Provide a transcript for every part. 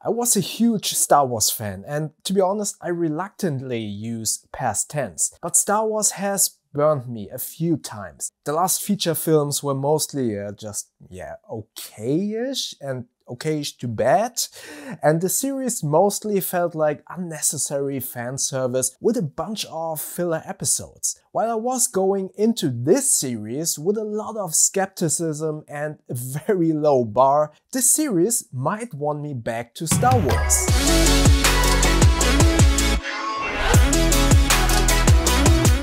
I was a huge Star Wars fan, and to be honest, I reluctantly use past tense. But Star Wars has burned me a few times. The last feature films were mostly okay-ish and okayish to bad, and the series mostly felt like unnecessary fan service with a bunch of filler episodes. While I was going into this series with a lot of skepticism and a very low bar, this series might want me back to Star Wars.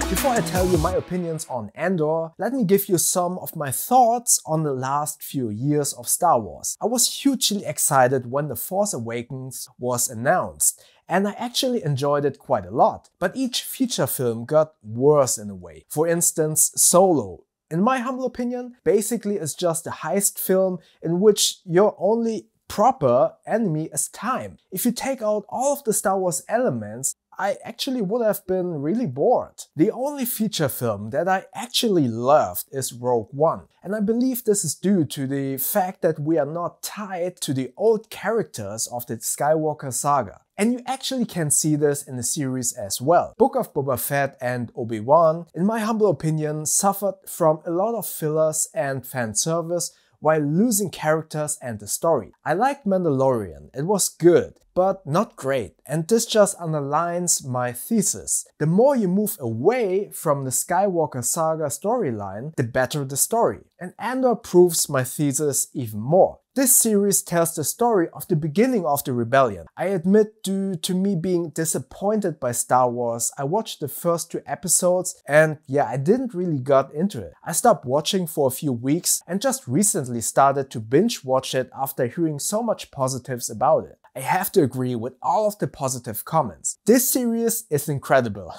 Before I tell you my opinions on Andor, let me give you some of my thoughts on the last few years of Star Wars. I was hugely excited when The Force Awakens was announced, and I actually enjoyed it quite a lot. But each feature film got worse in a way. For instance, Solo. In my humble opinion, basically is just a heist film in which your only proper enemy is time. If you take out all of the Star Wars elements, I actually would have been really bored. The only feature film that I actually loved is Rogue One, and I believe this is due to the fact that we are not tied to the old characters of the Skywalker saga. And you actually can see this in the series as well. Book of Boba Fett and Obi-Wan, in my humble opinion, suffered from a lot of fillers and fan service while losing characters and the story. I liked Mandalorian, it was good, but not great, and this just underlines my thesis. The more you move away from the Skywalker saga storyline, the better the story. And Andor proves my thesis even more. This series tells the story of the beginning of the rebellion. I admit, due to me being disappointed by Star Wars, I watched the first 2 episodes and I didn't really got into it. I stopped watching for a few weeks and just recently started to binge watch it after hearing so much positives about it. I have to agree with all of the positive comments. This series is incredible.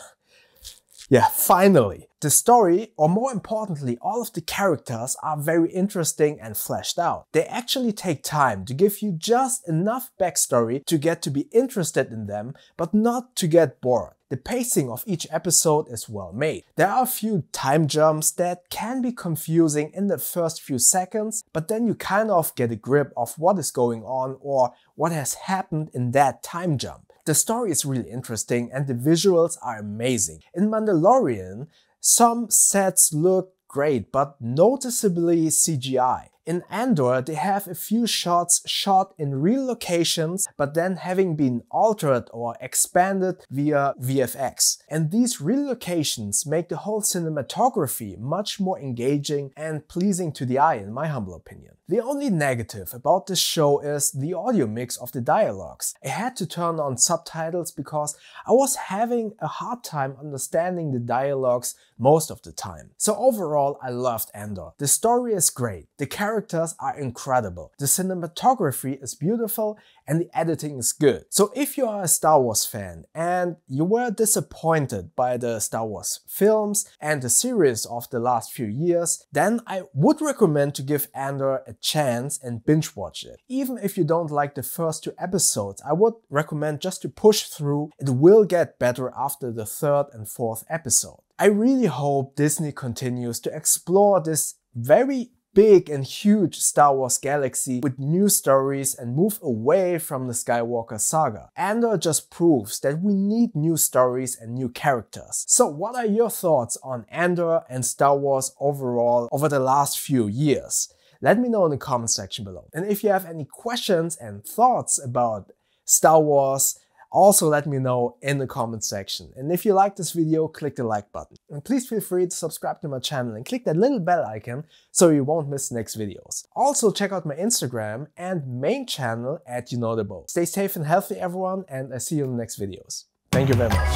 Finally. The story, or more importantly, all of the characters are very interesting and fleshed out. They actually take time to give you just enough backstory to get to be interested in them, but not to get bored. The pacing of each episode is well made. There are a few time jumps that can be confusing in the first few seconds, but then you kind of get a grip of what is going on or what has happened in that time jump. The story is really interesting and the visuals are amazing. In Mandalorian, some sets look great, but noticeably CGI. In Andor, they have a few shots shot in real locations, but then having been altered or expanded via VFX. And these real locations make the whole cinematography much more engaging and pleasing to the eye, in my humble opinion. The only negative about this show is the audio mix of the dialogues. I had to turn on subtitles because I was having a hard time understanding the dialogues most of the time. So overall, I loved Andor. The story is great, the characters are incredible, the cinematography is beautiful, and the editing is good. So if you are a Star Wars fan and you were disappointed by the Star Wars films and the series of the last few years, then I would recommend to give Andor a chance and binge watch it. Even if you don't like the first 2 episodes, I would recommend just to push through. It will get better after the 3rd and 4th episode. I really hope Disney continues to explore this very big and huge Star Wars galaxy with new stories and move away from the Skywalker saga. Andor just proves that we need new stories and new characters. So what are your thoughts on Andor and Star Wars overall over the last few years? Let me know in the comment section below. And if you have any questions and thoughts about Star Wars, also let me know in the comment section. And if you like this video, click the like button. And please feel free to subscribe to my channel and click that little bell icon so you won't miss next videos. Also check out my Instagram and main channel at You Know The Bow. Stay safe and healthy everyone, and I see you in the next videos. Thank you very much.